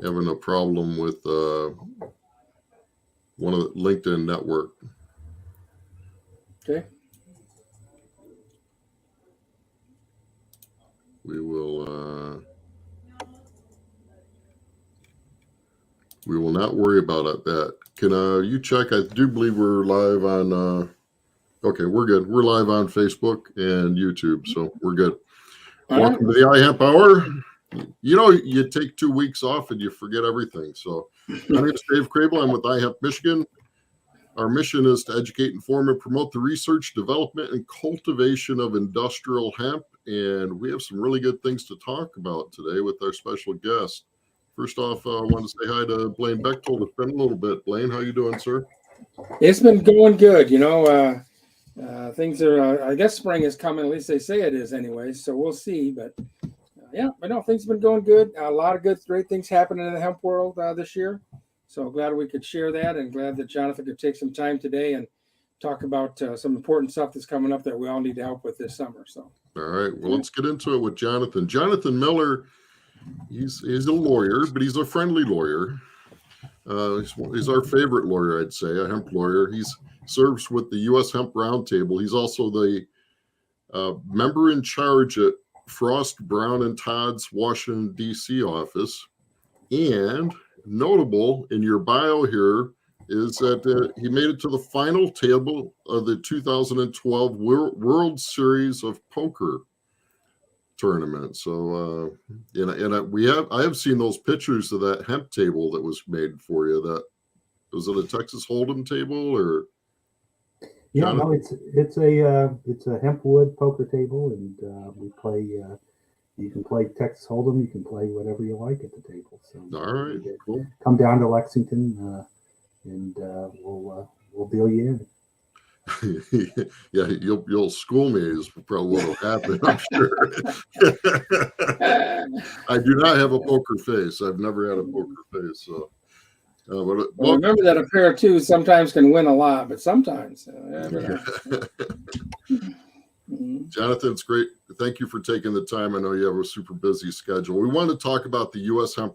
having a problem with one of the LinkedIn network. Okay. We will not worry about it. That can you check? I do believe we're live on. Okay, we're good. We're live on Facebook and YouTube, so we're good. All Welcome right. to the iHemp Hour. You know, you take 2 weeks off and you forget everything. So my name is Dave Crable. I'm with iHemp Michigan. Our mission is to educate, inform, and promote the research, development, and cultivation of industrial hemp. And we have some really good things to talk about today with our special guest. First off, I want to say hi to Blaine Bechtold. It's been a little bit. Blaine, how you doing, sir? It's been going good. Things are, I guess spring is coming. At least they say it is anyway. So we'll see. But things have been going good. A lot of great things happening in the hemp world this year. So glad we could share that, and glad that Jonathan could take some time today and talk about some important stuff that's coming up that we all need to help with this summer. So, all right, well, let's get into it with Jonathan. Jonathan Miller, he's a lawyer, but he's a friendly lawyer. He's our favorite lawyer, I'd say, a hemp lawyer. He's serves with the U.S. Hemp Roundtable. He's also the member in charge at Frost, Brown, and Todd's Washington, D.C. office. And notable in your bio here is that he made it to the final table of the 2012 World Series of Poker tournament. So, I have seen those pictures of that hemp table that was made for you. That was it a Texas Hold'em table or? Yeah, no, it's a hemp wood poker table, and we play. You can play Texas Hold'em. You can play whatever you like at the table. So, all right, cool. Come down to Lexington, and we'll deal you in. Yeah, you'll school me is probably what will happen, I'm sure. I do not have a poker face. I've never had a poker face. So, well, remember that a pair of twos sometimes can win a lot, but sometimes. Jonathan, it's great. Thank you for taking the time. I know you have a super busy schedule. We want to talk about the U.S. Hemp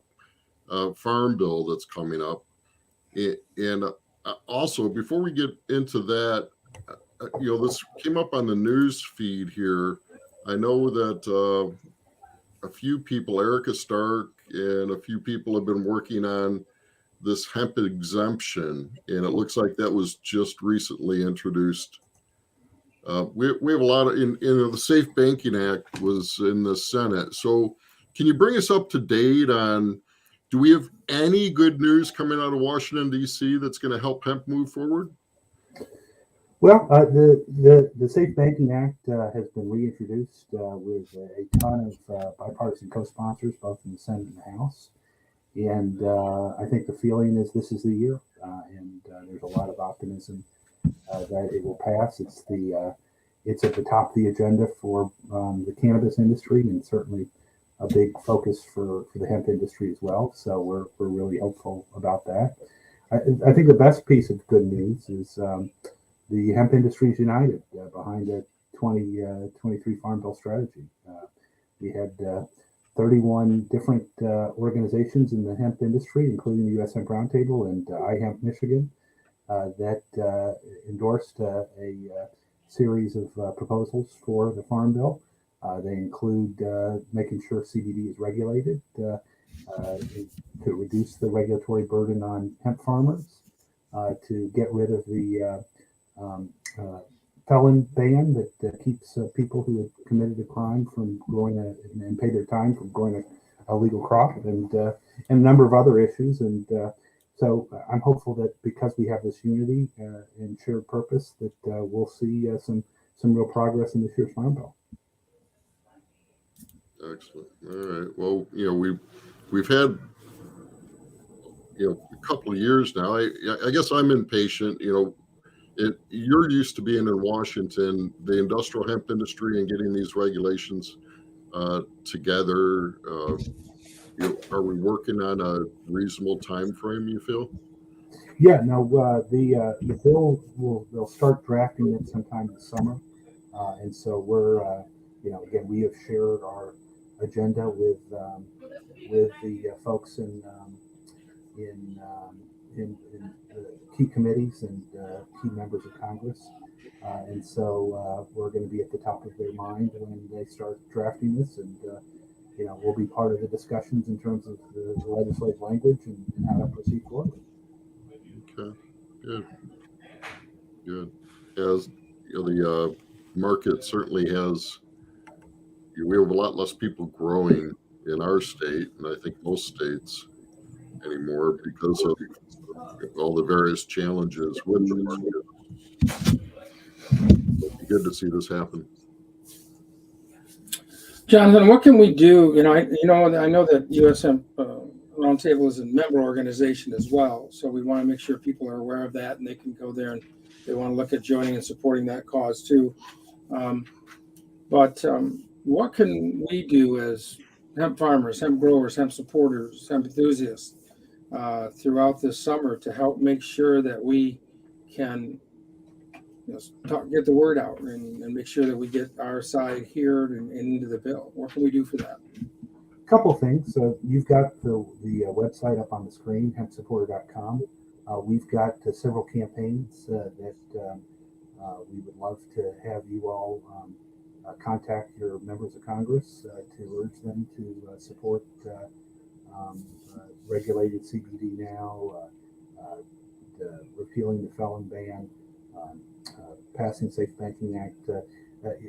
Farm Bill that's coming up. And also, before we get into that, this came up on the news feed here. I know that a few people, Erica Stark and a few people have been working on this hemp exemption, and it looks like that was just recently introduced. We have a lot of, the Safe Banking Act was in the Senate. So can you bring us up to date on, do we have any good news coming out of Washington, D.C. that's going to help hemp move forward? Well, the Safe Banking Act has been reintroduced with a ton of bipartisan co-sponsors, both in the Senate and the House. And I think the feeling is this is the year, and there's a lot of optimism that it will pass. It's at the top of the agenda for the cannabis industry, and certainly a big focus for the hemp industry as well. So we're really hopeful about that. I think the best piece of good news is the hemp industry is united behind a 2023 Farm Bill strategy. We had 31 different organizations in the hemp industry, including the U.S. Hemp Roundtable and iHemp Michigan, that endorsed a series of proposals for the Farm Bill. They include making sure CBD is regulated to reduce the regulatory burden on hemp farmers, to get rid of the felon ban that keeps people who have committed a crime from growing and pay their time from growing a legal crop, and a number of other issues. And so I'm hopeful that because we have this unity and shared purpose, that we'll see some real progress in this year's Farm Bill. Excellent. All right. Well, we've had a couple of years now. I guess I'm impatient. You're used to being in Washington, the industrial hemp industry, and getting these regulations together. Are we working on a reasonable time frame, you feel? Yeah, no, the bill they'll start drafting it sometime this summer, and so we're again, we have shared our agenda with the folks in key committees and key members of Congress. And so we're going to be at the top of their mind when they start drafting this, and we'll be part of the discussions in terms of the legislative language and how to proceed forward. Okay, good. As the market certainly has, we have a lot less people growing in our state, and I think most states anymore, because of all the various challenges with the market. It'd be good to see this happen. Jonathan, what can we do? I know that US Hemp Roundtable is a member organization as well, so we want to make sure people are aware of that and they can go there and they want to look at joining and supporting that cause too. But what can we do as hemp farmers, hemp growers, hemp supporters, hemp enthusiasts throughout this summer to help make sure that we can get the word out and make sure that we get our side here and into the bill? What can we do for that? A couple things. So you've got the website up on the screen, hempsupporter.com. We've got several campaigns that we would love to have you all contact your members of Congress to urge them to support regulated CBD now, repealing the felon ban, passing Safe Banking Act.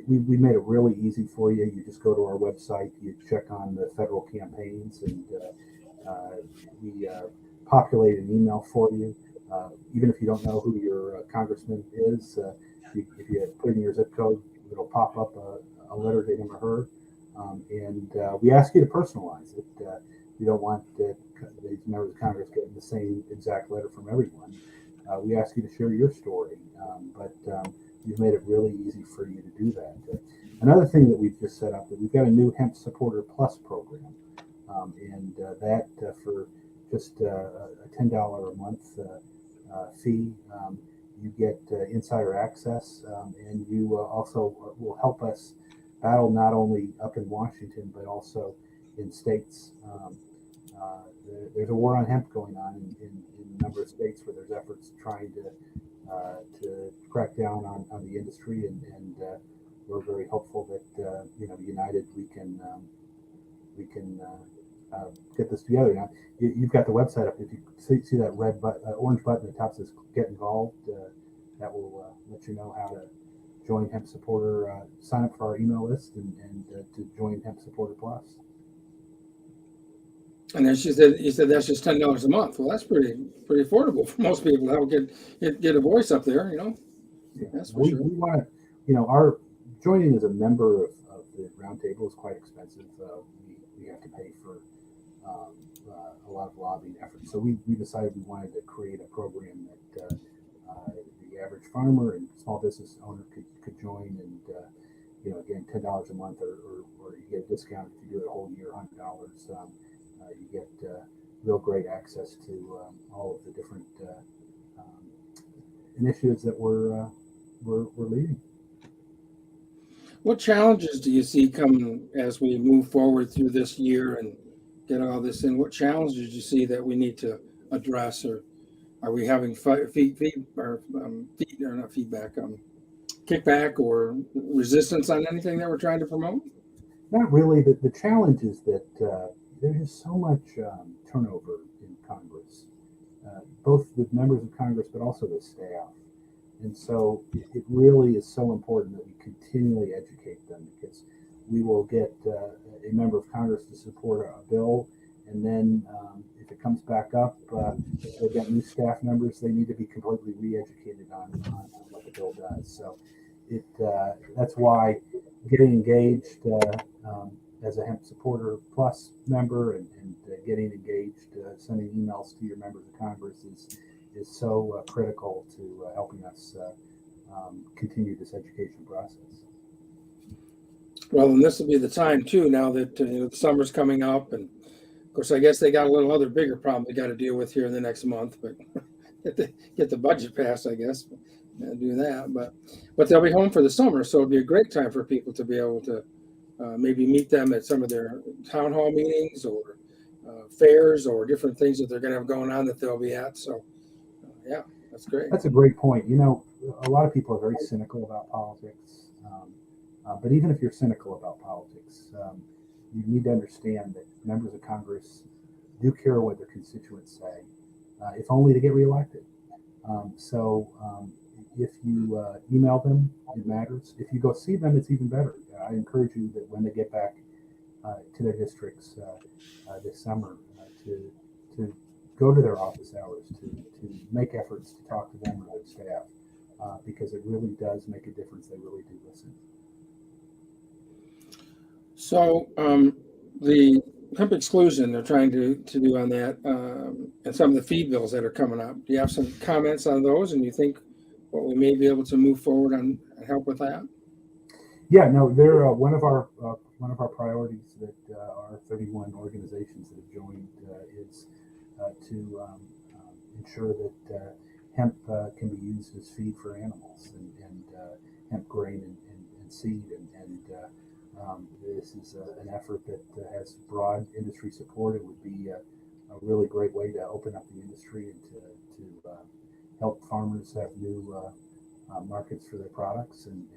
We made it really easy for you. You just go to our website, you check on the federal campaigns, and we populate an email for you. Even if you don't know who your congressman is, if you put in your zip code, it'll pop up a letter to him or her. And we ask you to personalize it. We don't want these members of Congress getting the same exact letter from everyone. We ask you to share your story, but you've made it really easy for you to do that. Another thing that we've just set up, that we've got a new Hemp Supporter Plus program, and that for just a $10 a month fee, you get insider access, and you also will help us battle not only up in Washington, but also in states. There's a war on hemp going on in a number of states where there's efforts trying to crack down on the industry, and we're very hopeful that united we can get this together. Now you've got the website up. If you see that red orange button at the top says "Get Involved," that will let you know how to join Hemp Supporter, sign up for our email list, and to join Hemp Supporter Plus. And then you said that's just $10 a month. Well, that's pretty affordable for most people. That will get a voice up there, Yeah. That's for sure. We want to, our joining as a member of the Roundtable is quite expensive. We have to pay for a lot of lobbying efforts. So we decided we wanted to create a program that the average farmer and small business owner could join, and again, $10 a month, or you get a discount if you do it a whole year, $100. You get real great access to all of the different initiatives that we're leading. What challenges do you see coming as we move forward through this year and get all this in? What challenges do you see that we need to address, or are we having kickback or resistance on anything that we're trying to promote? Not really. The challenge is that there's just so much turnover in Congress, both with members of Congress, but also the staff. And so it really is so important that we continually educate them, because we will get a member of Congress to support a bill, and then if it comes back up, they've got new staff members, they need to be completely re-educated on what the bill does. So that's why getting engaged as a Hemp Supporter Plus member and getting engaged, sending emails to your members of Congress is so critical to helping us continue this education process. Well, and this will be the time too, now that the summer's coming up, and of course, I guess they got a little other bigger problem they got to deal with here in the next month, but get the budget passed, I guess, and do that. But they'll be home for the summer, so it'll be a great time for people to be able to maybe meet them at some of their town hall meetings or fairs or different things that they're going to have going on that they'll be at. So, yeah, that's great. That's a great point. You know, a lot of people are very cynical about politics. But even if you're cynical about politics, you need to understand that members of Congress do care what their constituents say, if only to get reelected. If you email them, it matters. If you go see them, it's even better. I encourage you that when they get back to their districts this summer, to go to their office hours, to make efforts to talk to them or their staff, because it really does make a difference. They really do listen. So the hemp exclusion they're trying to do on that, and some of the feed bills that are coming up. Do you have some comments on those, and you think what we may be able to move forward on and help with that? Yeah, no, they're one of our priorities that our 31 organizations that have joined is to ensure that hemp can be used as feed for animals and hemp grain and seed and this is an effort that has broad industry support. It would be a really great way to open up the industry and to help farmers have new markets for their products. And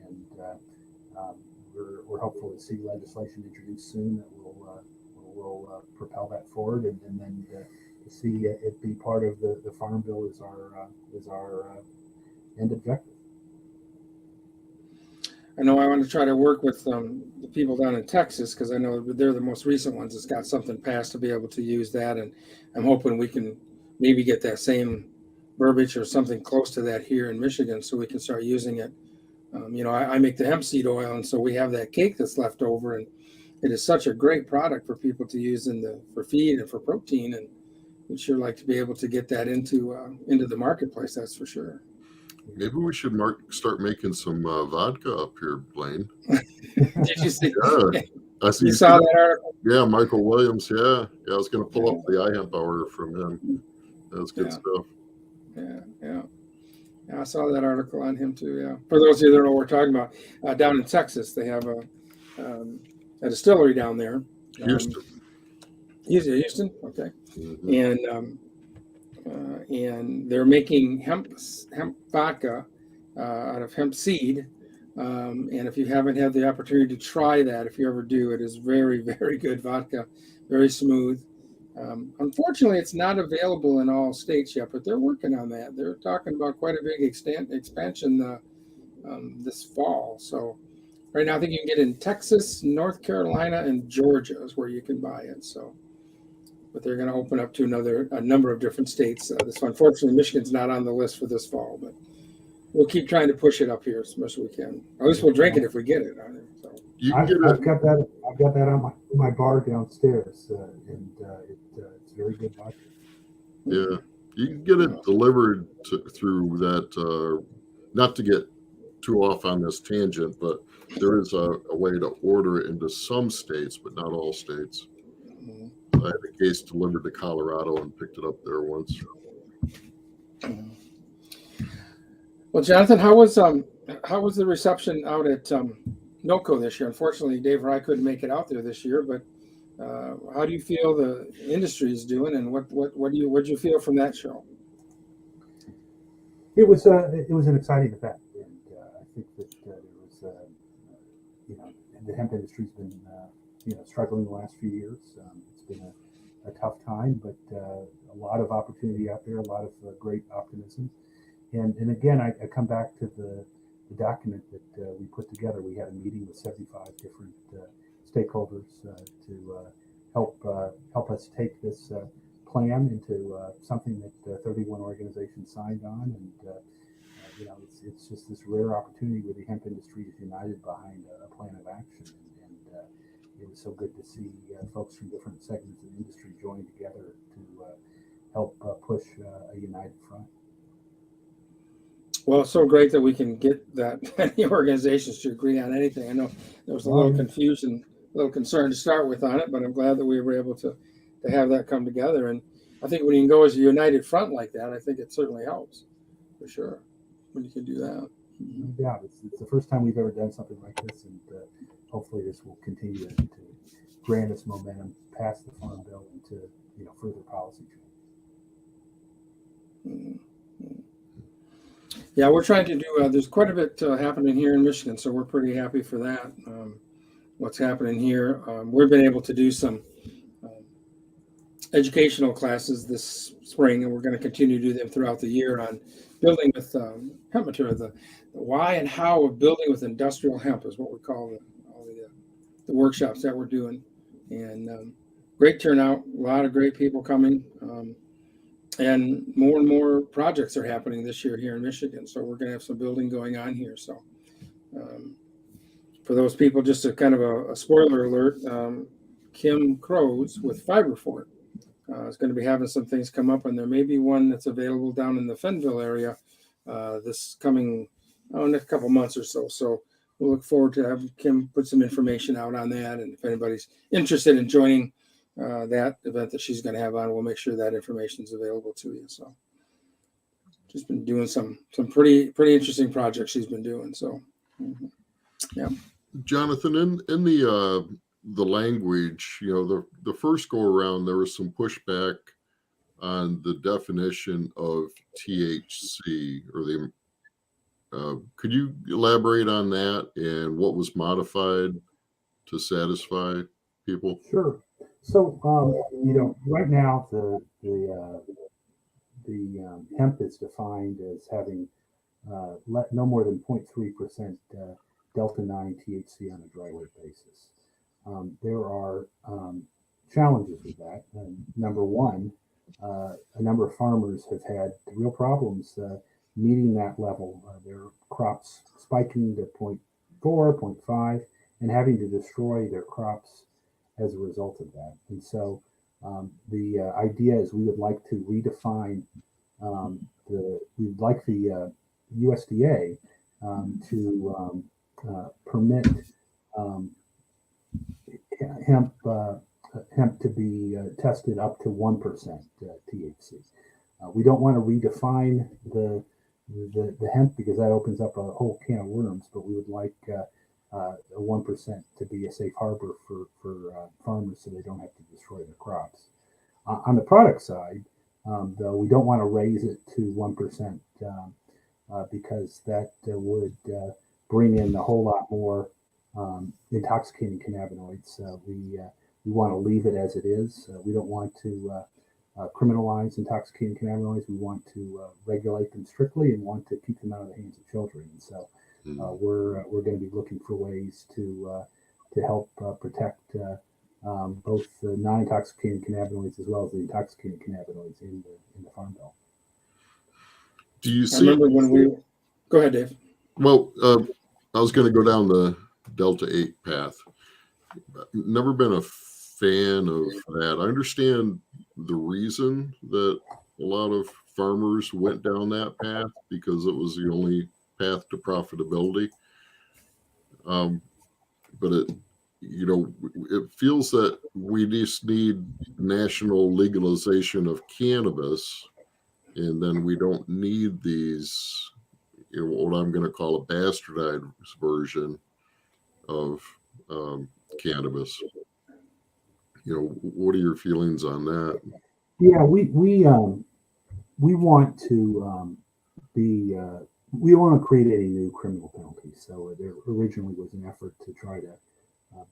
we're hopeful to see legislation introduced soon that will propel that forward, and then to see it be part of the Farm Bill is our end objective. I know I want to try to work with the people down in Texas because I know they're the most recent ones that's got something passed to be able to use that, and I'm hoping we can maybe get that same verbiage or something close to that here in Michigan so we can start using it. I make the hemp seed oil, and so we have that cake that's left over, and it is such a great product for people to use for feed and for protein, and we'd sure like to be able to get that into the marketplace. That's for sure. Maybe we should start making some vodka up here, Blaine. Did you see? Yeah, I see. You saw that article? Yeah, Michael Williams. Yeah, I was going to pull up the iHemp hour from him. That was good stuff. Yeah, I saw that article on him too. Yeah, for those of you that don't know what we're talking about, down in Texas, they have a distillery down there. Houston. Houston. Okay. Mm-hmm. And they're making hemp vodka out of hemp seed. And if you haven't had the opportunity to try that, if you ever do, it is very, very good vodka, very smooth. Unfortunately, it's not available in all states yet, but they're working on that. They're talking about quite a big expansion this fall. So right now, I think you can get it in Texas, North Carolina, and Georgia is where you can buy it. So, but they're going to open up to a number of different states. Unfortunately, Michigan's not on the list for this fall, but we'll keep trying to push it up here as much as we can. At least we'll drink it if we get it. So. I've got that on my bar downstairs, and it's very good vodka. Yeah, you can get it delivered through that. Not to get too off on this tangent, but there is a way to order it into some states, but not all states. Mm-hmm. I had a case delivered to Colorado and picked it up there once. Well, Jonathan, how was the reception out at NOCO this year? Unfortunately, Dave or I couldn't make it out there this year, but how do you feel the industry is doing, and what do you feel from that show? It was an exciting event, and I think that there was the hemp industry's been struggling the last few years. It's been a tough time, but a lot of opportunity out there, a lot of great optimism. And again, I come back to the document that we put together. We had a meeting with 75 different stakeholders to help us take this plan into something that 31 organizations signed on. And it's just this rare opportunity where the hemp industry is united behind a plan of action. And it was so good to see folks from different segments of the industry join together to help push a united front. Well, it's so great that we can get that many organizations to agree on anything. I know there was a little confusion, a little concern to start with on it, but I'm glad that we were able to have that come together. And I think when you can go as a united front like that, I think it certainly helps, for sure, when you can do that. Yeah, it's the first time we've ever done something like this, and hopefully this will continue to grant us momentum past the Farm Bill into further policy change. Yeah, we're trying to do. There's quite a bit happening here in Michigan, so we're pretty happy for that. What's happening here? We've been able to do some educational classes this spring, and we're going to continue to do them throughout the year on building with hemp material. The why and how of building with industrial hemp is what we call all the workshops that we're doing, and great turnout. A lot of great people coming. And more projects are happening this year here in Michigan. So we're going to have some building going on here. So for those people, just a kind of a spoiler alert, Kim Crows with Fiberfort is going to be having some things come up, and there may be one that's available down in the Fenville area this coming next couple months or so. So we'll look forward to having Kim put some information out on that. And if anybody's interested in joining that event that she's going to have on, we'll make sure that information is available to you. So just been doing some pretty interesting projects she's been doing. So yeah. Jonathan, in the language, the first go around, there was some pushback on the definition of THC, or could you elaborate on that and what was modified to satisfy people? Sure. So, right now the hemp is defined as having no more than 0.3% delta 9 THC on a dry weight basis. There are challenges with that. Number one, a number of farmers have had real problems meeting that level. Their crops spiking to 0.4, 0.5, and having to destroy their crops as a result of that. And so the idea is we would like to redefine we'd like the USDA to permit hemp to be tested up to 1% THC. We don't want to redefine the hemp because that opens up a whole can of worms, but we would like a 1% to be a safe harbor for farmers so they don't have to destroy their crops. On the product side, though, we don't want to raise it to 1% because that would bring in a whole lot more intoxicating cannabinoids. We want to leave it as it is. We don't want to criminalize intoxicating cannabinoids. We want to regulate them strictly and want to keep them out of the hands of children. And so we're going to be looking for ways to help protect both the non-intoxicating cannabinoids as well as the intoxicating cannabinoids in the Farm Bill. Do you see? I remember when we go ahead, Dave. Well, I was going to go down the Delta 8 path. Never been a fan of that. I understand the reason that a lot of farmers went down that path because it was the only path to profitability. But it feels that we just need national legalization of cannabis, and then we don't need these, what I'm going to call a bastardized version of cannabis. What are your feelings on that? Yeah, we want to we want to create any new criminal penalties. So there originally was an effort to try to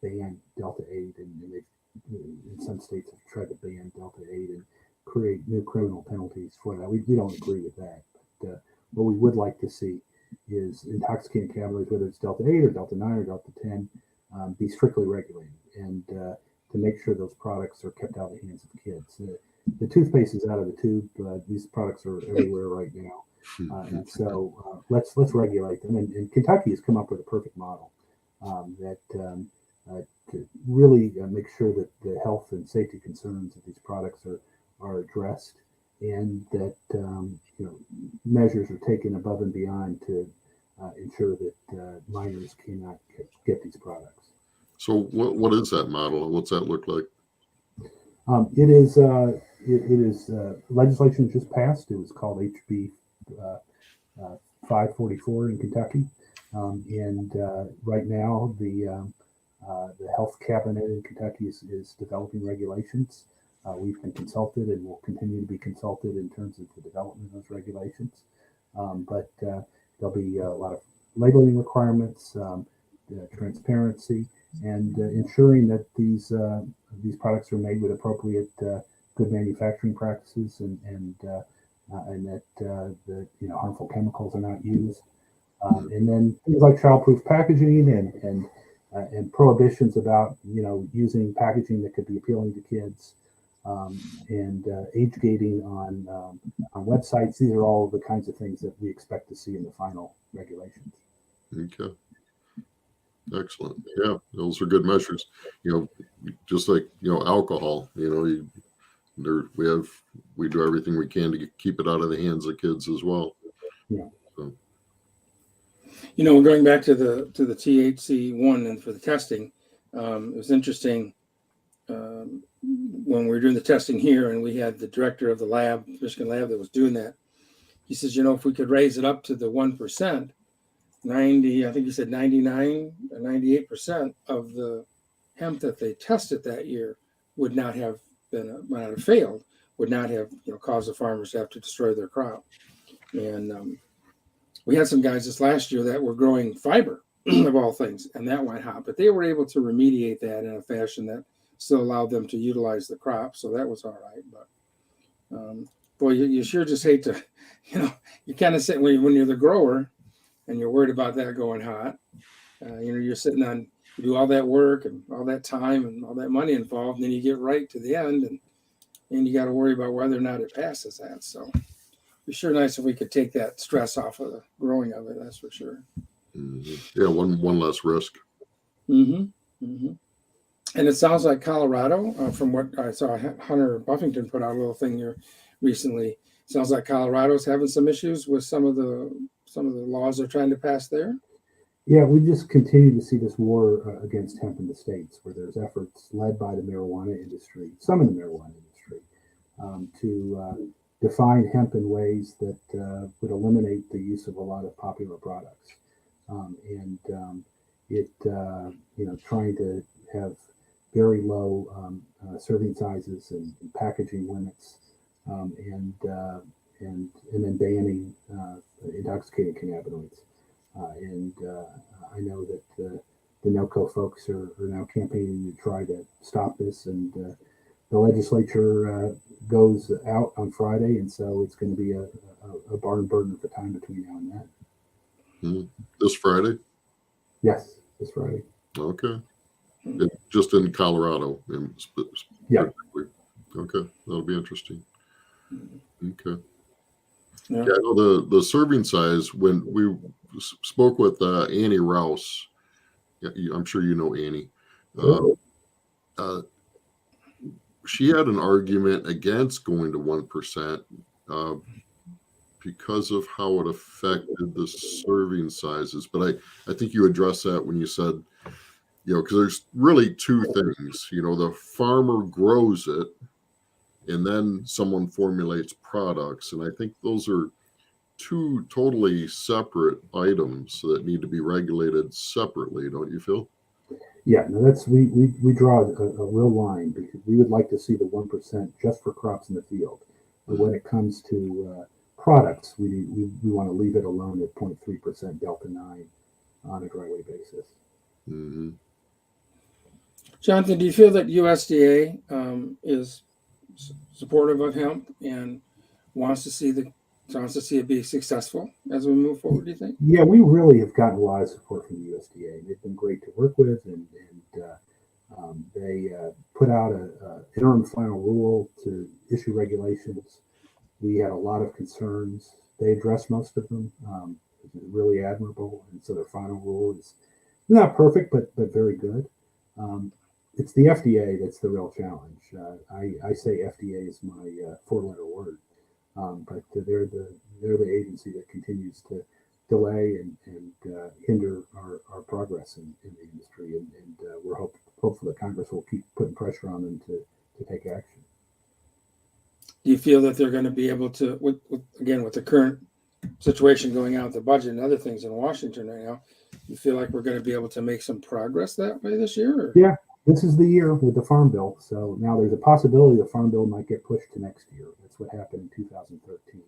ban Delta 8, and they in some states have tried to ban Delta 8 and create new criminal penalties for that. We don't agree with that. But what we would like to see is intoxicating cannabinoids, whether it's Delta 8 or Delta 9 or Delta 10, be strictly regulated, and to make sure those products are kept out of the hands of kids. The toothpaste is out of the tube. These products are everywhere right now, and so let's regulate them. And Kentucky has come up with a perfect model that to really make sure that the health and safety concerns of these products are addressed, and that measures are taken above and beyond to ensure that minors cannot get these products. So what is that model? What's that look like? It is legislation just passed. It was called HB 544 in Kentucky, and right now the The health cabinet in Kentucky is developing regulations. We've been consulted and will continue to be consulted in terms of the development of those regulations. But there'll be a lot of labeling requirements, transparency, and ensuring that these products are made with appropriate good manufacturing practices and that the harmful chemicals are not used. And then things like childproof packaging and prohibitions about using packaging that could be appealing to kids, and age gating on websites. These are all the kinds of things that we expect to see in the final regulations. Okay. Excellent. Yeah, those are good measures. Just like alcohol. We do everything we can to keep it out of the hands of kids as well. Yeah. So. Going back to the THC1 and for the testing, it was interesting when we were doing the testing here, and we had the director of the lab, Michigan lab, that was doing that. He says, if we could raise it up to the 1%, 90, I think he said 99 or 98% of the hemp that they tested that year would not have failed, would not have caused the farmers to have to destroy their crop. And we had some guys this last year that were growing fiber of all things, and that went hot, but they were able to remediate that in a fashion that still allowed them to utilize the crop. So that was all right. But boy, you sure just hate to, you kind of sit when you're the grower and you're worried about that going hot. You're sitting on, you do all that work and all that time and all that money involved, and then you get right to the end and you got to worry about whether or not it passes that. So it'd be sure nice if we could take that stress off of the growing of it. That's for sure. Mm-hmm. Yeah, one less risk. Mm-hmm. Mm-hmm. And it sounds like Colorado, from what I saw, Hunter Buffington put out a little thing here recently. Sounds like Colorado's having some issues with some of the laws they're trying to pass there. Yeah, we just continue to see this war against hemp in the states, where there's efforts led by the marijuana industry, some in the marijuana industry, to define hemp in ways that would eliminate the use of a lot of popular products, trying to have very low serving sizes and packaging limits, and then banning intoxicating cannabinoids. I know that the NOCO folks are now campaigning to try to stop this, and the legislature goes out on Friday, and so it's going to be a barn burner for time between now and then. Mm-hmm. This Friday? Yes, this Friday. Okay. Just in Colorado. Yeah. Okay, that'll be interesting. Okay. Yeah. Yeah, I know the serving size, when we spoke with Annie Rouse, I'm sure you know Annie. She had an argument against going to 1% because of how it affected the serving sizes. But I think you addressed that when you said, because there's really two things. The farmer grows it, and then someone formulates products. And I think those are two totally separate items that need to be regulated separately, don't you feel? Yeah, no, we draw a real line, because we would like to see the 1% just for crops in the field. But when it comes to products, we want to leave it alone at 0.3% Delta 9 on a dry weight basis. Mm-hmm. Jonathan, do you feel that USDA is supportive of hemp and wants to see it be successful as we move forward, do you think? Yeah, we really have gotten a lot of support from the USDA. They've been great to work with, and they put out an interim final rule to issue regulations. We had a lot of concerns. They addressed most of them. Really admirable, and so their final rule is not perfect, but very good. It's the FDA that's the real challenge. I say FDA is my four-letter word. But they're the agency that continues to delay and hinder our progress in the industry, and we're hopeful that Congress will keep putting pressure on them to take action. Do you feel that they're going to be able to, with the current situation going on with the budget and other things in Washington right now, you feel like we're going to be able to make some progress that way this year? Or? Yeah, this is the year with the Farm Bill. So now there's a possibility the Farm Bill might get pushed to next year. That's what happened in 2013,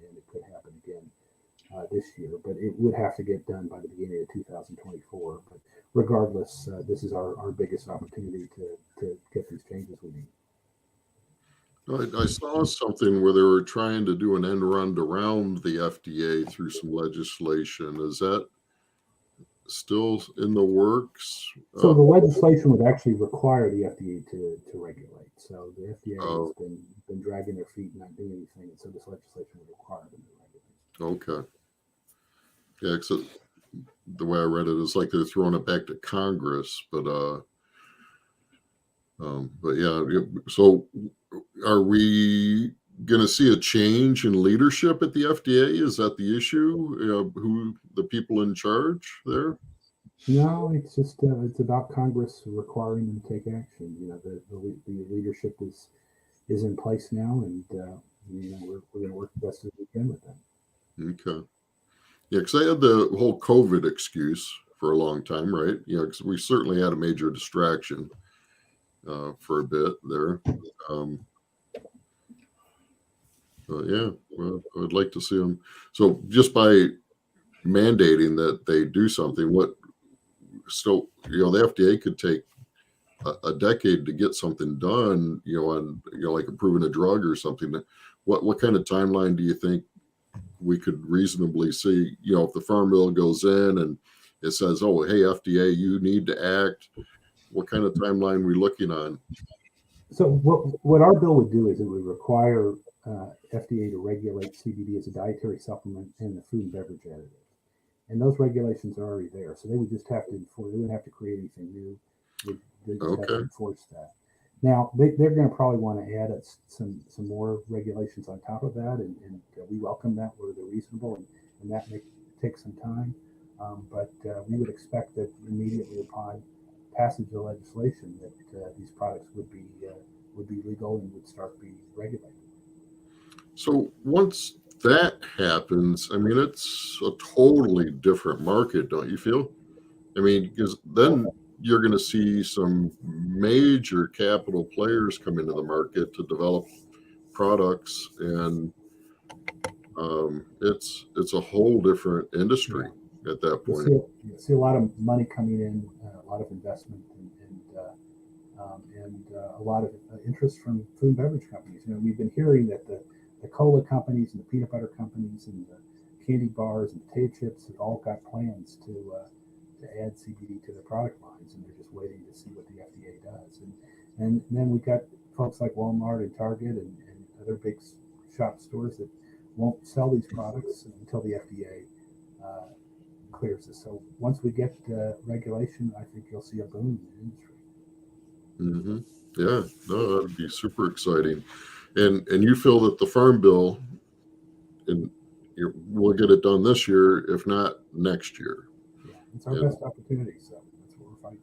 and it could happen again this year. But it would have to get done by the beginning of 2024. But regardless, this is our biggest opportunity to get these changes we need. I saw something where they were trying to do an end run around the FDA through some legislation. Is that still in the works? So the legislation would actually require the FDA to regulate. So the FDA has been dragging their feet and not doing anything. And so this legislation would require them to regulate. Okay. Yeah, because the way I read it is like they're throwing it back to Congress, but yeah. So are we going to see a change in leadership at the FDA? Is that the issue? Who the people in charge there? No, it's just it's about Congress requiring them to take action. The leadership is in place now, and we're going to work the best as we can with them. Okay. Yeah, because I had the whole COVID excuse for a long time, right? Because we certainly had a major distraction for a bit there. But yeah, well, I would like to see them. So just by mandating that they do something, the FDA could take a decade to get something done, on like approving a drug or something. What kind of timeline do you think we could reasonably see? If the Farm Bill goes in and it says, "Oh, hey, FDA, you need to act," what kind of timeline are we looking on? So what our bill would do is it would require FDA to regulate CBD as a dietary supplement and the food and beverage additive. And those regulations are already there. So they would just have to enforce, they wouldn't have to create anything new. They just have to enforce that. Now, they're going to probably want to add some more regulations on top of that. And we welcome that where they're reasonable. And that may take some time. But we would expect that immediately upon passage of legislation that these products would be legal and would start being regulated. So once that happens, I mean, it's a totally different market, don't you feel? I mean, because then you're going to see some major capital players come into the market to develop products, and it's a whole different industry at that point. You'll see a lot of money coming in, a lot of investment, and a lot of interest from food and beverage companies. We've been hearing that the cola companies and the peanut butter companies and the candy bars and potato chips have all got plans to add CBD to their product lines, and they're just waiting to see what the FDA does. And then we've got folks like Walmart and Target and other big shop stores that won't sell these products until the FDA clears this. So once we get regulation, I think you'll see a boom in the industry. Mm-hmm. Yeah, no, that would be super exciting. And you feel that the Farm Bill, we'll get it done this year, if not next year. Yeah, it's our best opportunity, so that's what we're fighting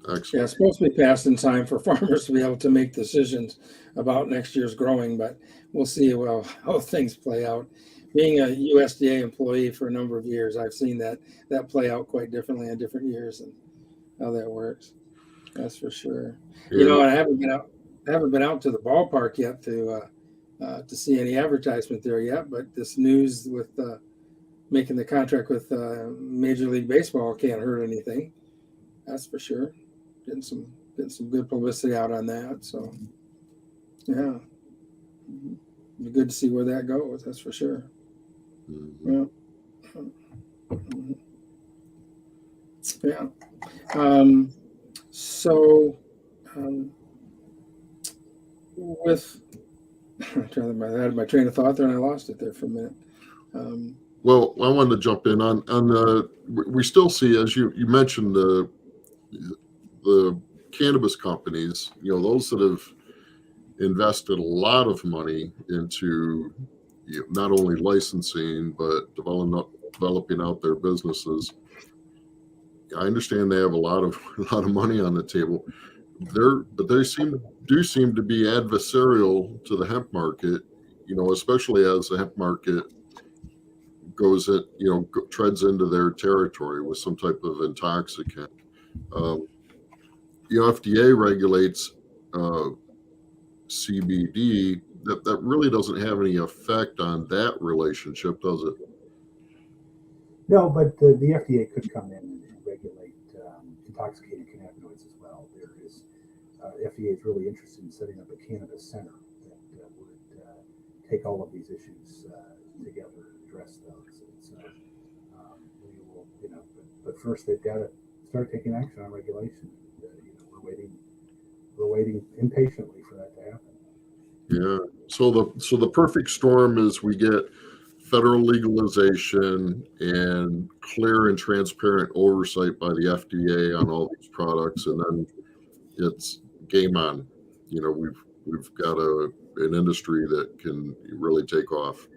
for. Excellent. Yeah, it's supposed to be passed in time for farmers to be able to make decisions about next year's growing, but we'll see how things play out. Being a USDA employee for a number of years, I've seen that play out quite differently in different years and how that works. That's for sure. Yeah. I haven't been out to the ballpark yet to see any advertisement there yet, but this news with making the contract with Major League Baseball can't hurt anything. That's for sure. Getting some good publicity out on that. So yeah, be good to see where that goes. That's for sure. Mm-hmm. Yeah. Yeah. With I had my train of thought there and I lost it there for a minute. Well, I wanted to jump in on the. We still see, as you mentioned, the cannabis companies. Those that have invested a lot of money into not only licensing but developing out their businesses. I understand they have a lot of money on the table. But they do seem to be adversarial to the hemp market, especially as the hemp market goes it, treads into their territory with some type of intoxicant. FDA regulates CBD. That really doesn't have any effect on that relationship, does it? No, but the FDA could come in and regulate intoxicating cannabinoids as well. There is FDA is really interested in setting up a cannabis center that would take all of these issues together and address those. And so we will, but first they've got to start taking action on regulation. We're waiting impatiently for that to happen. Yeah. So the perfect storm is we get federal legalization and clear and transparent oversight by the FDA on all these products, and then it's game on. We've got an industry that can really take off.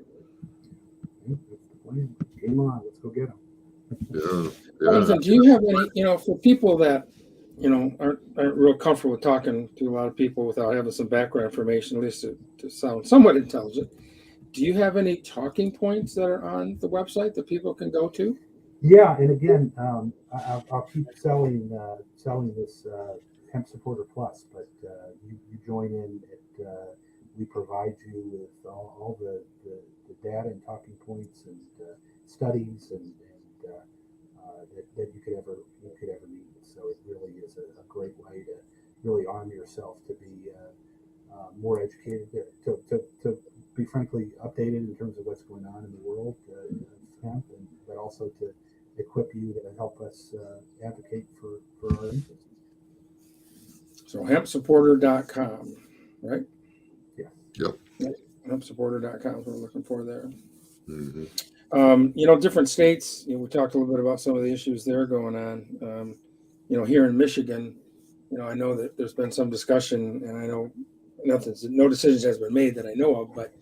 That's the plan. Game on. Let's go get them. Yeah. Jonathan, do you have any, for people that, aren't real comfortable with talking to a lot of people without having some background information, at least to sound somewhat intelligent, do you have any talking points that are on the website that people can go to? Yeah, and again, I'll keep selling this Hemp Supporter Plus, but you join in. We provide you with all the data and talking points and studies and that you could ever need. So it really is a great way to really arm yourself to be more educated, to be frankly updated in terms of what's going on in the world of hemp, but also to equip you to help us advocate for our interests. So hempsupporter.com, right? Yeah. Yep. Hempsupporter.com is what we're looking for there. Mm-hmm. Different states, we talked a little bit about some of the issues there going on. Here in Michigan, I know that there's been some discussion, and I know no decisions has been made that I know of, but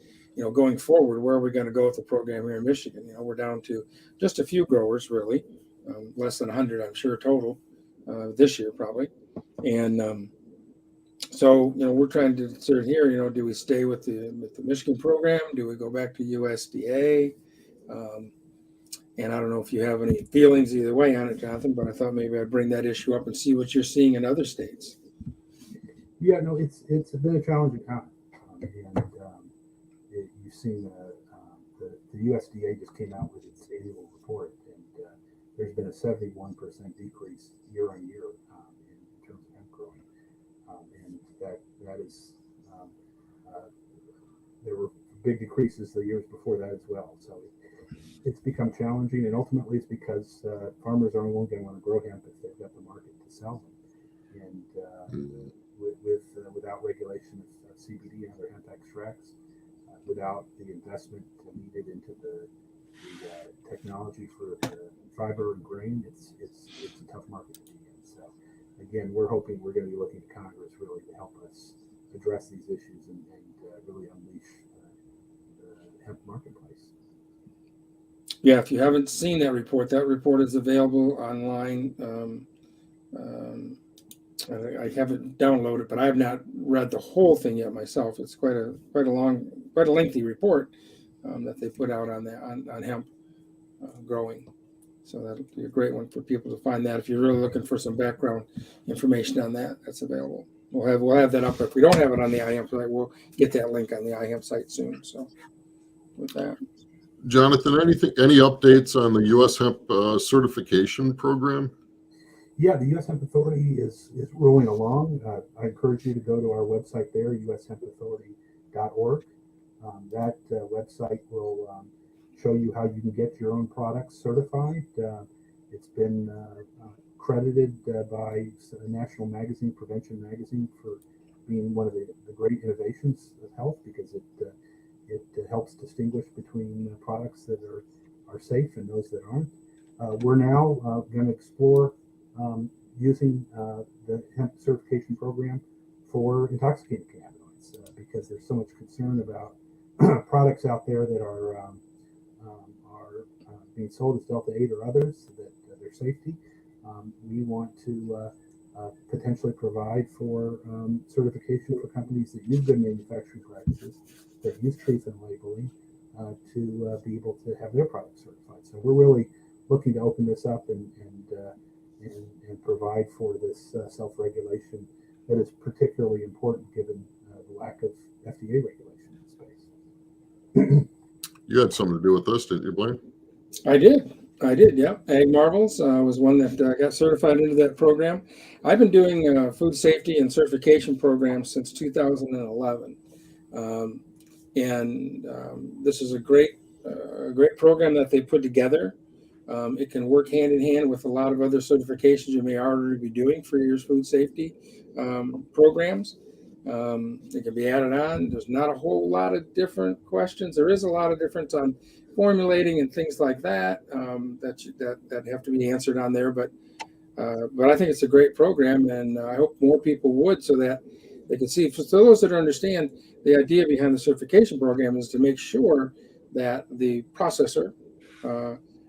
going forward, where are we going to go with the program here in Michigan? We're down to just a few growers, really, less than 100, I'm sure, total this year probably. And so we're trying to consider here. Do we stay with the Michigan program? Do we go back to USDA? And I don't know if you have any feelings either way on it, Jonathan, but I thought maybe I'd bring that issue up and see what you're seeing in other states. Yeah, no, it's been a challenging time, and you've seen the USDA just came out with its annual report, and there's been a 71% decrease year on year in terms of hemp growing, and that is there were big decreases the years before that as well. So it's become challenging, and ultimately it's because farmers are only going to want to grow hemp if they've got the market to sell them, and without regulation of CBD and other hemp extracts, without the investment needed into the technology for fiber and grain, it's a tough market to be in. So again, we're hoping we're going to be looking to Congress really to help us address these issues and really unleash the hemp marketplace. Yeah, if you haven't seen that report is available online. I haven't downloaded, but I have not read the whole thing yet myself. It's quite a lengthy report that they put out on hemp growing. So that'll be a great one for people to find that. If you're really looking for some background information on that, that's available. We'll have that up. If we don't have it on the iHemp site, we'll get that link on the iHemp site soon. So with that, Jonathan, any updates on the U.S. Hemp certification program? Yeah, the U.S. Hemp Authority is rolling along. I encourage you to go to our website there, ushempauthority.org. That website will show you how you can get your own products certified. It's been credited by a national magazine, Prevention Magazine, for being one of the great innovations of health, because it helps distinguish between products that are safe and those that aren't. We're now going to explore using the hemp certification program for intoxicating cannabinoids, because there's so much concern about products out there that are being sold as Delta 8 or others, that their safety. We want to potentially provide for certification for companies that use good manufacturing practices, that use truth in labeling, to be able to have their product certified. So we're really looking to open this up and provide for this self-regulation that is particularly important given the lack of FDA regulation in the space. You had something to do with this, didn't you, Blaine? I did. Yeah. Ag Marvels was one that got certified into that program. I've been doing food safety and certification programs since 2011. This is a great program that they put together. It can work hand in hand with a lot of other certifications you may already be doing for your food safety programs. It can be added on. There's not a whole lot of different questions. There is a lot of difference on formulating and things like that that have to be answered on there. But I think it's a great program, and I hope more people would, so that they can see. For those that understand, the idea behind the certification program is to make sure that the processor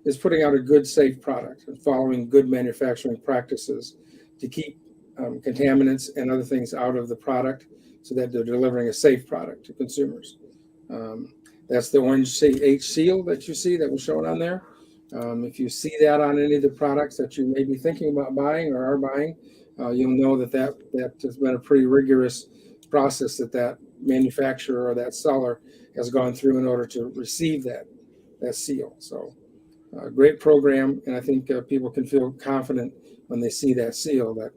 is putting out a good, safe product and following good manufacturing practices to keep contaminants and other things out of the product, so that they're delivering a safe product to consumers. That's the orange H seal that you see that was shown on there. If you see that on any of the products that you may be thinking about buying or are buying, you'll know that has been a pretty rigorous process that manufacturer or that seller has gone through in order to receive that seal. So great program, and I think people can feel confident when they see that seal that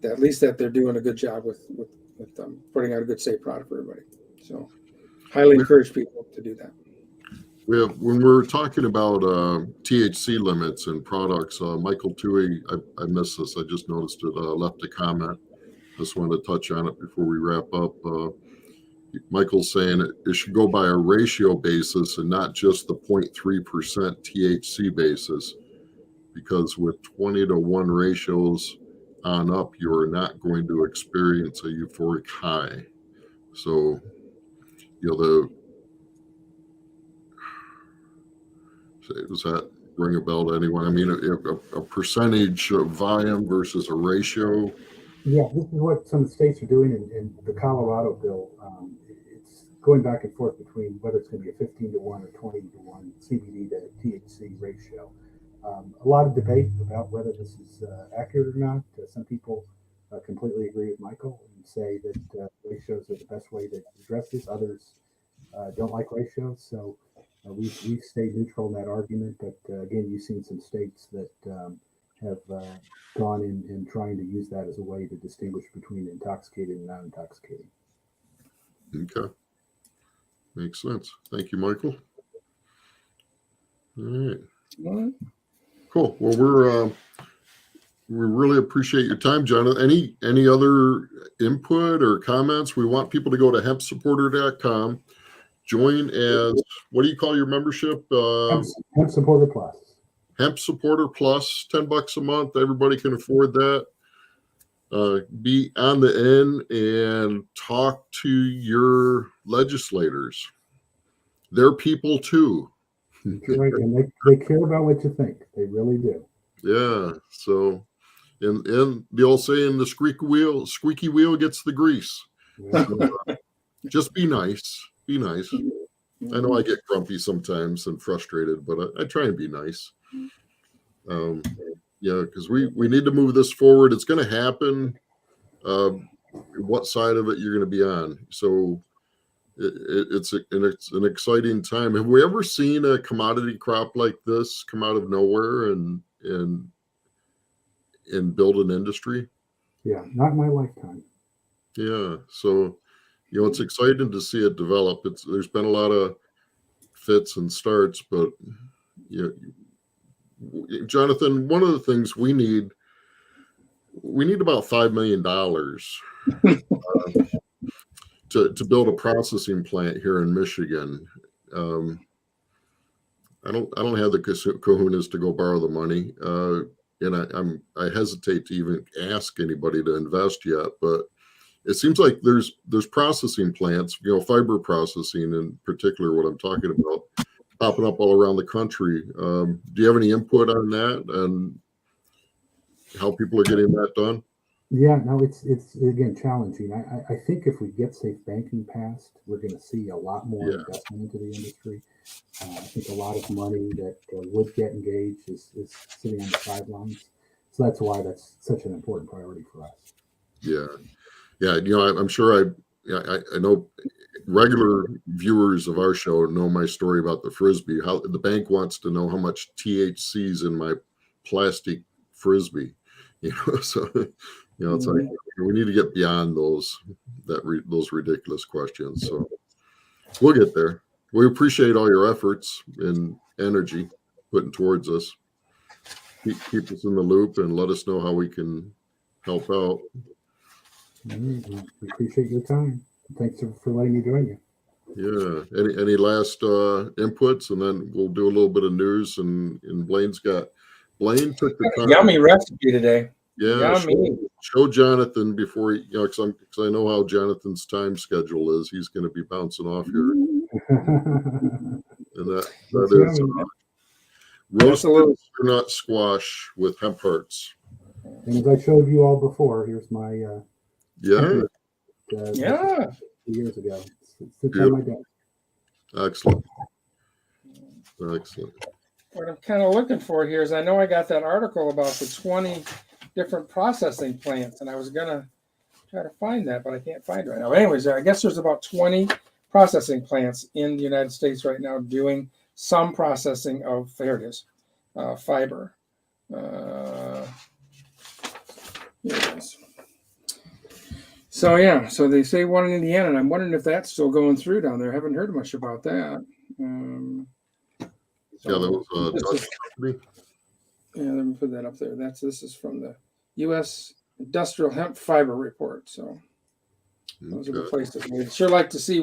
at least that they're doing a good job with putting out a good, safe product for everybody. So highly encourage people to do that. When we're talking about THC limits and products, Michael Toohey, I missed this. I just noticed it, left a comment. Just wanted to touch on it before we wrap up. Michael's saying it should go by a ratio basis and not just the 0.3% THC basis, because with 20-to-1 ratios on up, you are not going to experience a euphoric high. So, does that ring a bell to anyone? I mean, a percentage of volume versus a ratio. Yeah, this is what some states are doing in the Colorado bill. It's going back and forth between whether it's going to be a 15-to-1 or 20-to-1 CBD to THC ratio. A lot of debate about whether this is accurate or not. Some people completely agree with Michael and say that ratios are the best way to address this. Others don't like ratios. So we've stayed neutral in that argument. But again, you've seen some states that have gone in trying to use that as a way to distinguish between intoxicated and non-intoxicating. Okay. Makes sense. Thank you, Michael. All right. Cool. Well, we really appreciate your time, Jonathan. Any other input or comments? We want people to go to hempsupporter.com, join as, what do you call your membership? Hemp Supporter Plus. Hemp Supporter Plus, $10 a month. Everybody can afford that. Be on the end and talk to your legislators. They're people too. Right, and they care about what you think. They really do. Yeah. So, and the old saying, the squeaky wheel gets the grease. Just be nice. Be nice. I know I get grumpy sometimes and frustrated, but I try and be nice. Because we need to move this forward. It's going to happen. What side of it you're going to be on? So it's an exciting time. Have we ever seen a commodity crop like this come out of nowhere and build an industry? Yeah, not in my lifetime. Yeah. So, it's exciting to see it develop. There's been a lot of fits and starts, but Jonathan, one of the things we need about $5 million to build a processing plant here in Michigan. I don't have the kahunas to go borrow the money, and I hesitate to even ask anybody to invest yet. But it seems like there's processing plants, fiber processing in particular, what I'm talking about, popping up all around the country. Do you have any input on that and how people are getting that done? Yeah, no, it's again challenging. I think if we get safe banking passed, we're going to see a lot more Yeah. investment into the industry. I think a lot of money that would get engaged is sitting on the sidelines. So that's why that's such an important priority for us. Yeah. Yeah. I'm sure I know regular viewers of our show know my story about the Frisbee. How the bank wants to know how much THC is in my plastic Frisbee. So it's like we need to get beyond those ridiculous questions. So we'll get there. We appreciate all your efforts and energy putting towards us. Keep us in the loop and let us know how we can help out. We appreciate your time. Thanks for letting me join you. Yeah. Any last inputs, and then we'll do a little bit of news. And Blaine took the time. Yummy recipe today. Yeah. Yummy. Show Jonathan before because I know how Jonathan's time schedule is. He's going to be bouncing off here, and that is roasted butternut squash with hemp hearts. And as I showed you all before, here's my Yeah. 2 years ago. It's on my desk. Excellent. What I'm kind of looking for here is I know I got that article about the 20 different processing plants, and I was gonna try to find that, but I can't find it right now. But anyways, I guess there's about 20 processing plants in the United States right now doing some processing of, there it is, fiber. Here it is. So yeah, so they say one in Indiana, and I'm wondering if that's still going through down there. I haven't heard much about that. That was yeah, let me put that up there. This is from the U.S. Industrial Hemp Fiber Report. So those are the places. We'd sure like to see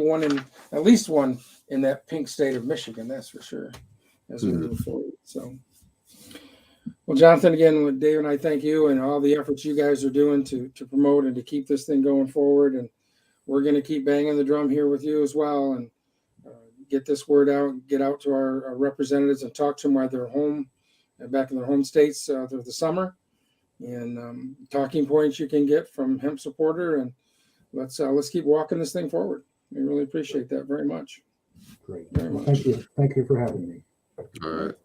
at least one in that pink state of Michigan. That's for sure. As we move forward. So, well, Jonathan, again, Dave and I thank you and all the efforts you guys are doing to promote and to keep this thing going forward. And we're going to keep banging the drum here with you as well, and get this word out, get out to our representatives and talk to them while they're home, back in their home states through the summer, and talking points you can get from Hemp Supporter, and let's keep walking this thing forward. We really appreciate that very much. Great. Very much. Thank you for having me. All right.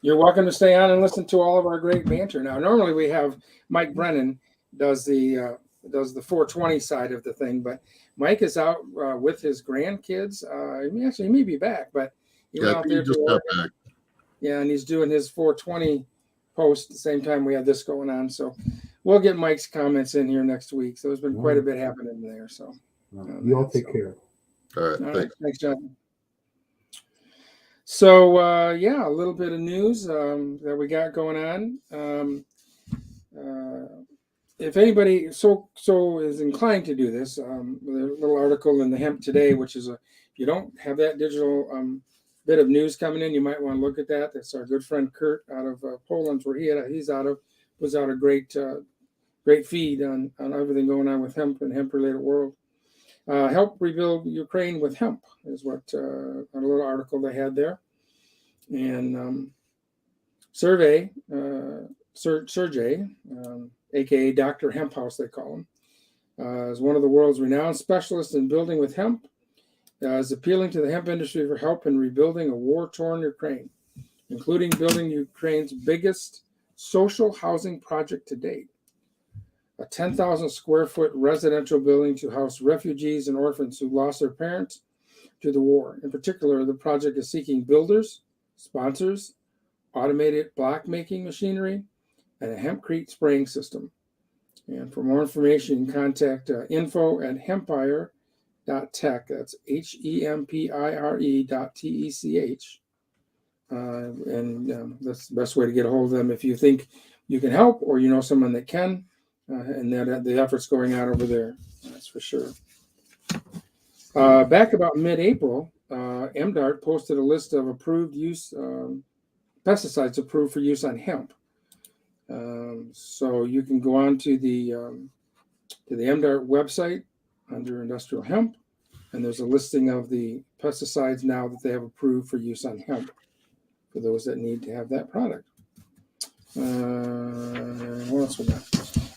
You're welcome to stay on and listen to all of our great banter. Now, normally we have Mike Brennan does the 420 side of the thing, but Mike is out with his grandkids. He may be back, but he went out there just got back. Yeah, and he's doing his 420 post at the same time we have this going on. So we'll get Mike's comments in here next week. So there's been quite a bit happening there. So you all take care. All right. Thanks, John. So a little bit of news that we got going on. If anybody so is inclined to do this, a little article in the Hemp Today, which is if you don't have that digital bit of news coming in, you might want to look at that. That's our good friend Kurt out of Poland, where he's out of, puts out a great feed on everything going on with hemp and hemp related world. Help rebuild Ukraine with hemp is what a little article they had there. And Sergey, aka Dr. Hemp House, they call him, is one of the world's renowned specialists in building with hemp. Is appealing to the hemp industry for help in rebuilding a war-torn Ukraine, including building Ukraine's biggest social housing project to date, a 10,000 square foot residential building to house refugees and orphans who lost their parents to the war. In particular, the project is seeking builders, sponsors, automated block making machinery, and a hempcrete spraying system. And for more information, contact info@hempire.tech. That's HEMPIRE.TECH. And that's the best way to get a hold of them if you think you can help or you know someone that can, and that the effort's going out over there. That's for sure. Back about mid-April, MDART posted a list of approved use pesticides approved for use on hemp. So you can go on to the MDART website under industrial hemp, and there's a listing of the pesticides now that they have approved for use on hemp for those that need to have that product. What else we got?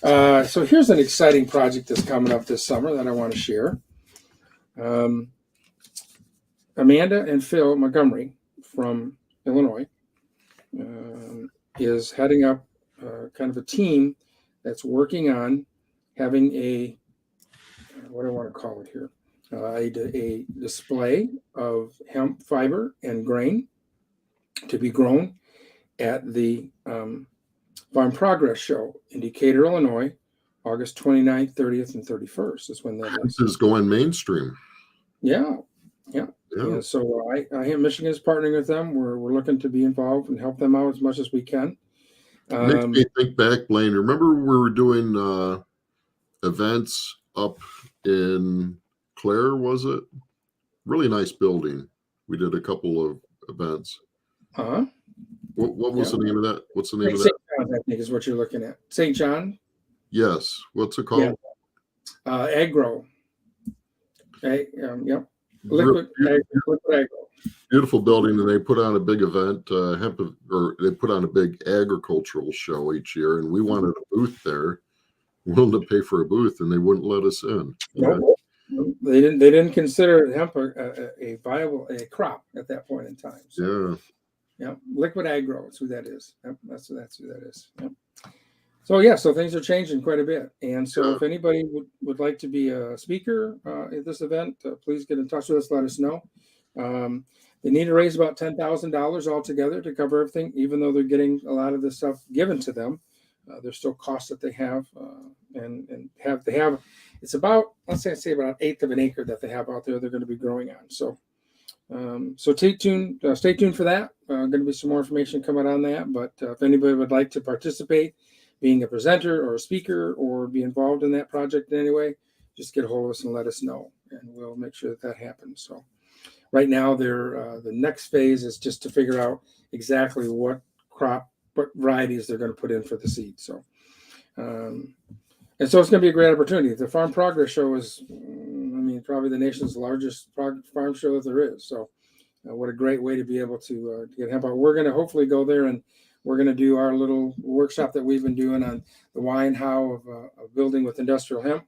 So here's an exciting project that's coming up this summer that I want to share. Amanda and Phil Montgomery from Illinois is heading up kind of a team that's working on having a, what do I want to call it here, a display of hemp fiber and grain to be grown at the Farm Progress Show in Decatur, Illinois, August 29th, 30th, and 31st is when that is. This is going mainstream. Yeah. Yeah. So iHemp Michigan is partnering with them. We're looking to be involved and help them out as much as we can. Makes me think back, Blaine. Remember we were doing events up in Clare, was it? Really nice building. We did a couple of events. Uh-huh. What was the name of that? What's the name of St. that? John's, I think, is what you're looking at. St. John? Yes. What's it called? Agro. Yep. Liquid Agro. Beautiful building, and they put on a big event, they put on a big agricultural show each year, and we wanted a booth there, willing to pay for a booth, and they wouldn't let us in. Nope. They didn't consider hemp a viable crop at that point in time. So, yeah. Liquid Agro is who that is. Yep, that's who that is. Yep. So things are changing quite a bit. And so if anybody would like to be a speaker at this event, please get in touch with us, let us know. They need to raise about $10,000 altogether to cover everything, even though they're getting a lot of this stuff given to them. There's still costs that they have it's about, let's say about an eighth of an acre that they have out there they're going to be growing on. So stay tuned for that. Going to be some more information coming on that. But if anybody would like to participate, being a presenter or a speaker or be involved in that project in any way, just get a hold of us and let us know, and we'll make sure that happens. So right now, the next phase is just to figure out exactly what varieties they're going to put in for the seed. So, and so it's going to be a great opportunity. The Farm Progress Show is, probably the nation's largest farm show that there is. So, what a great way to be able to get hemp out. We're going to hopefully go there, and we're going to do our little workshop that we've been doing on the why and how of building with industrial hemp.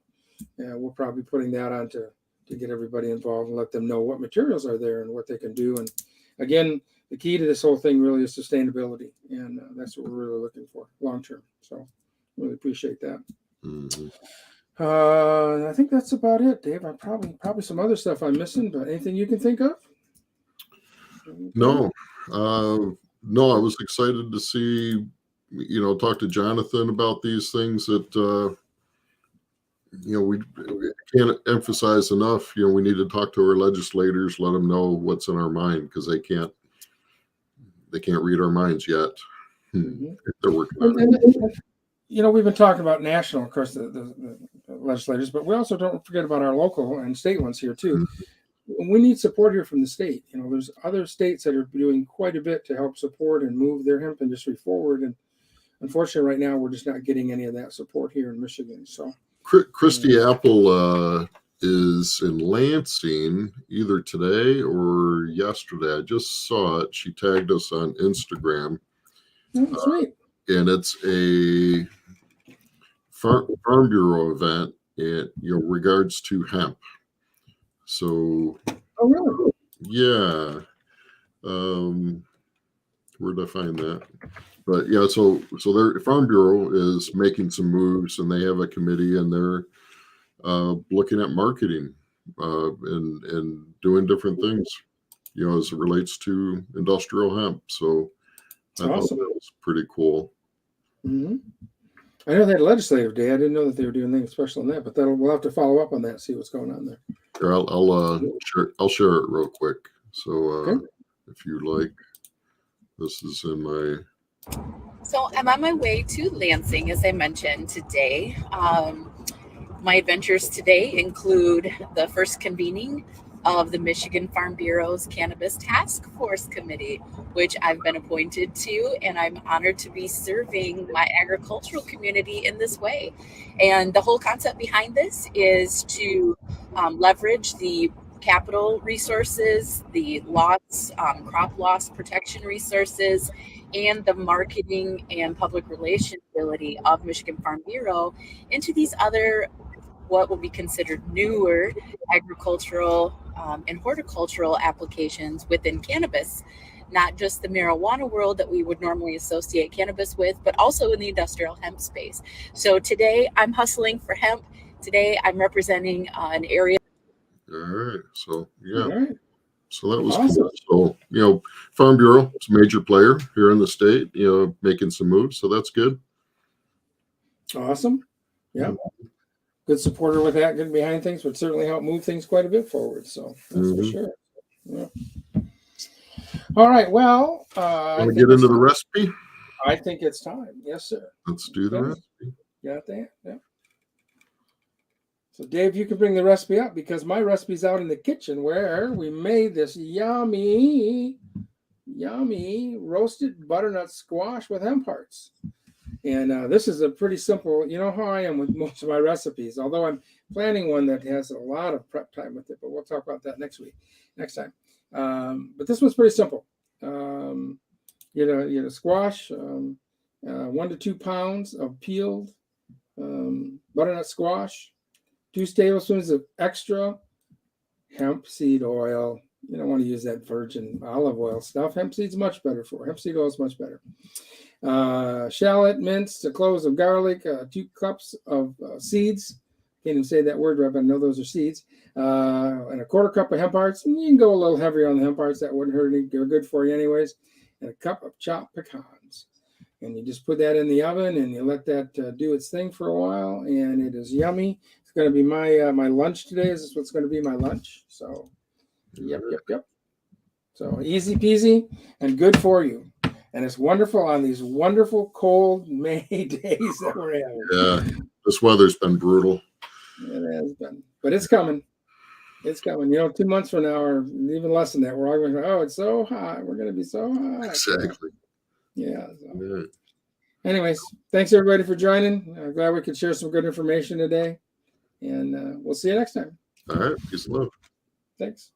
And we're probably putting that on to get everybody involved and let them know what materials are there and what they can do. And again, the key to this whole thing really is sustainability. And that's what we're really looking for long term. So really appreciate that. Mm-hmm. I think that's about it, Dave. I probably some other stuff I'm missing, but anything you can think of? No, I was excited to see, talk to Jonathan about these things that, we can't emphasize enough. We need to talk to our legislators, let them know what's in our mind, because they can't read our minds yet. They're working on it. We've been talking about national, of course, the legislators, but we also don't forget about our local and state ones here too. Mm-hmm. We need support here from the state. There's other states that are doing quite a bit to help support and move their hemp industry forward. And unfortunately, right now, we're just not getting any of that support here in Michigan. So Christy Apple is in Lansing either today or yesterday. I just saw it. She tagged us on Instagram. That's right. And it's a Farm Bureau event in regards to hemp. So, oh really? Yeah. Where did I find that? But yeah, so their Farm Bureau is making some moves, and they have a committee, and they're looking at marketing and doing different things, as it relates to industrial hemp. So I thought that was pretty cool. Mm-hmm. I know they had a legislative day. I didn't know that they were doing anything special on that, but we'll have to follow up on that, see what's going on there. Here, I'll share it real quick. So okay. If you like, this is in my. So I'm on my way to Lansing, as I mentioned today. My adventures today include the first convening of the Michigan Farm Bureau's Cannabis Task Force Committee, which I've been appointed to, and I'm honored to be serving my agricultural community in this way. And the whole concept behind this is to leverage the capital resources, the loss, crop loss protection resources, and the marketing and public relation ability of Michigan Farm Bureau into these other, what will be considered newer agricultural and horticultural applications within cannabis, not just the marijuana world that we would normally associate cannabis with, but also in the industrial hemp space. So today I'm hustling for hemp. Today I'm representing an area. All right. So, yeah. All right. So that was Awesome. cool. So, Farm Bureau is a major player here in the state, making some moves. So that's good. Awesome. Yeah. Good supporter with that, good behind things, would certainly help move things quite a bit forward. So that's for sure. Yeah. All right. Well, Can we get into the recipe? I think it's time. Yes, sir. Let's do the recipe. Got that? Yeah. So, Dave, you can bring the recipe up because my recipe's out in the kitchen where we made this yummy roasted butternut squash with hemp hearts. And this is a pretty simple, you know how I am with most of my recipes, although I'm planning one that has a lot of prep time with it, but we'll talk about that next time. But this one's pretty simple. Squash, 1 to 2 pounds of peeled butternut squash, 2 tablespoons of extra hemp seed oil. You don't want to use that virgin olive oil stuff. Hemp seed's much better for. Hemp seed oil is much better. Shallot minced, cloves of garlic, 2 cups of seeds. Can't even say that word right, but I know those are seeds. And a 1/4 cup of hemp hearts. And you can go a little heavier on the hemp hearts. That wouldn't hurt any. They're good for you anyways. And a cup of chopped pecans. And you just put that in the oven and you let that do its thing for a while. And it is yummy. It's going to be my lunch today. This is what's going to be my lunch. So, yep. So easy peasy and good for you. And it's wonderful on these wonderful cold May days that we're having. Yeah, this weather's been brutal. It has been, but it's coming. It's coming. 2 months from now, or even less than that, we're all going to go, oh, it's so hot. We're going to be so hot. Exactly. Yeah. So. Anyways, thanks everybody for joining. I'm glad we could share some good information today. And we'll see you next time. All right. Peace and love. Thanks.